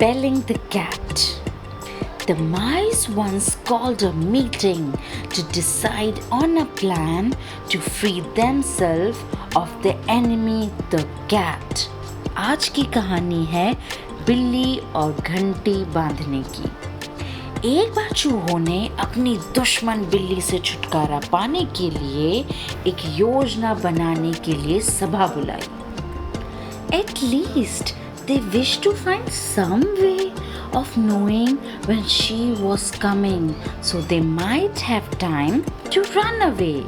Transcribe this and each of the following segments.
Belling the cat. The mice once called a meeting to decide on a plan to free themselves of the enemy, the cat. आज की कहानी है बिल्ली और घंटी बांधने की। एक बार चूहों ने अपनी दुश्मन बिल्ली से छुटकारा पाने के लिए एक योजना बनाने के लिए सभा बुलाई। At least they wished to find some way of knowing when she was coming, so they might have time to run away.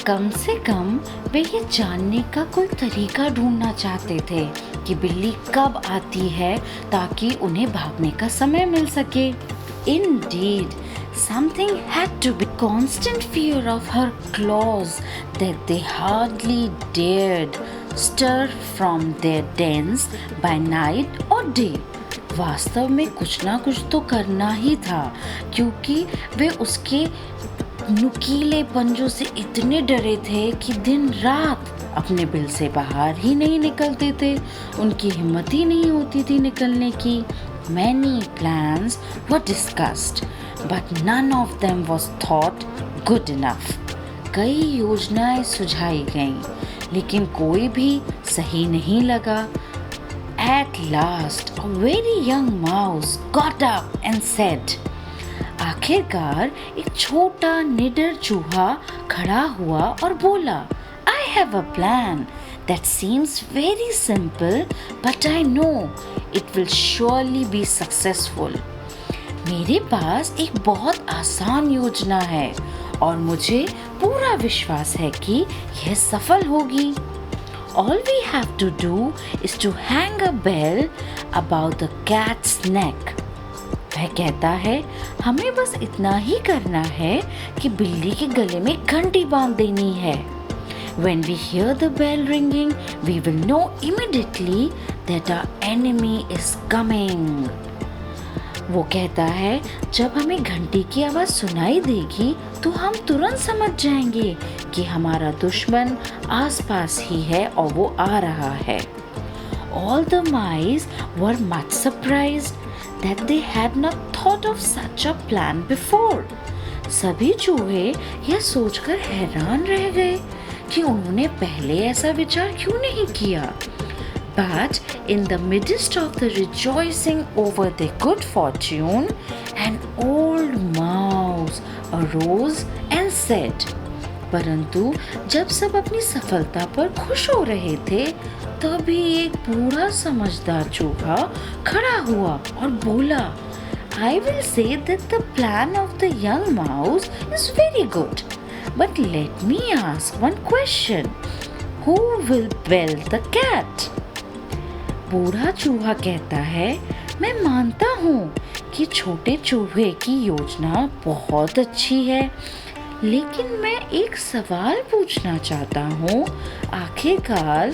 कम से कम वे ये जानने का कोई तरीका ढूंढना चाहते थे कि बिल्ली कब आती है ताकि उन्हें भागने का समय मिल सके। Indeed, something had to be constant fear of her claws that they hardly dared stir from their dens by night or day. वास्तव में कुछ ना कुछ तो करना ही था, क्योंकि वे उसके नुकीले पंजों से इतने डरे थे कि दिन रात अपने बिल से बाहर ही नहीं निकलते थे। उनकी हिम्मत ही नहीं होती थी निकलने की। Many plans were discussed, but none of them was thought good enough. कई योजनाएं सुझाई गईं, लेकिन कोई भी सही नहीं लगा। At last, a very young mouse got up and said, आखिरकार एक छोटा निडर चूहा खड़ा हुआ और बोला, I have a plan that seems very simple, but I know it will surely be successful. मेरे पास एक बहुत आसान योजना है और मुझे पूरा विश्वास है कि यह सफल होगी। All we have to do is to hang a bell about the cat's neck. वह कहता है, हमें बस इतना ही करना है कि बिल्ली के गले में घंटी बांध देनी है। When we hear the bell ringing, we will know immediately that our enemy is coming. वो कहता है, जब हमें घंटी की आवाज़ सुनाई देगी तो हम तुरंत समझ जाएंगे कि हमारा दुश्मन आसपास ही है और वो आ रहा है। All the mice were much surprised that they had not thought of such a plan before. सभी चूहे यह सोचकर हैरान रह गए कि उन्होंने पहले ऐसा विचार क्यों नहीं किया। But in the midst of the rejoicing over their good fortune, an old mouse arose and said, परंतु जब सब अपनी सफलता पर खुश हो रहे थे, तभी एक बूढ़ा समझदार चूहा खड़ा हुआ और बोला, I will say that the plan of the young mouse is very good. But let me ask one question. Who will bell the cat? बूढ़ा चूहा कहता है, मैं मानता हूँ कि छोटे चूहे की योजना बहुत अच्छी है, लेकिन मैं एक सवाल पूछना चाहता हूँ, आखिरकार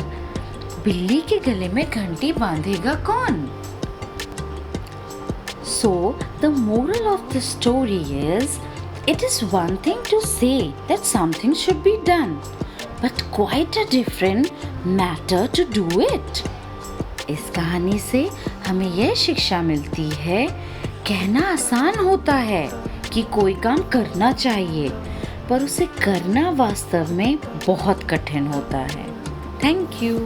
बिल्ली के गले में घंटी बांधेगा कौन? So the moral of the story is, it is one thing to say that something should be done, but quite a different matter to do it. इस कहानी से हमें यह शिक्षा मिलती है, कहना आसान होता है कि कोई काम करना चाहिए, पर उसे करना वास्तव में बहुत कठिन होता है। Thank you.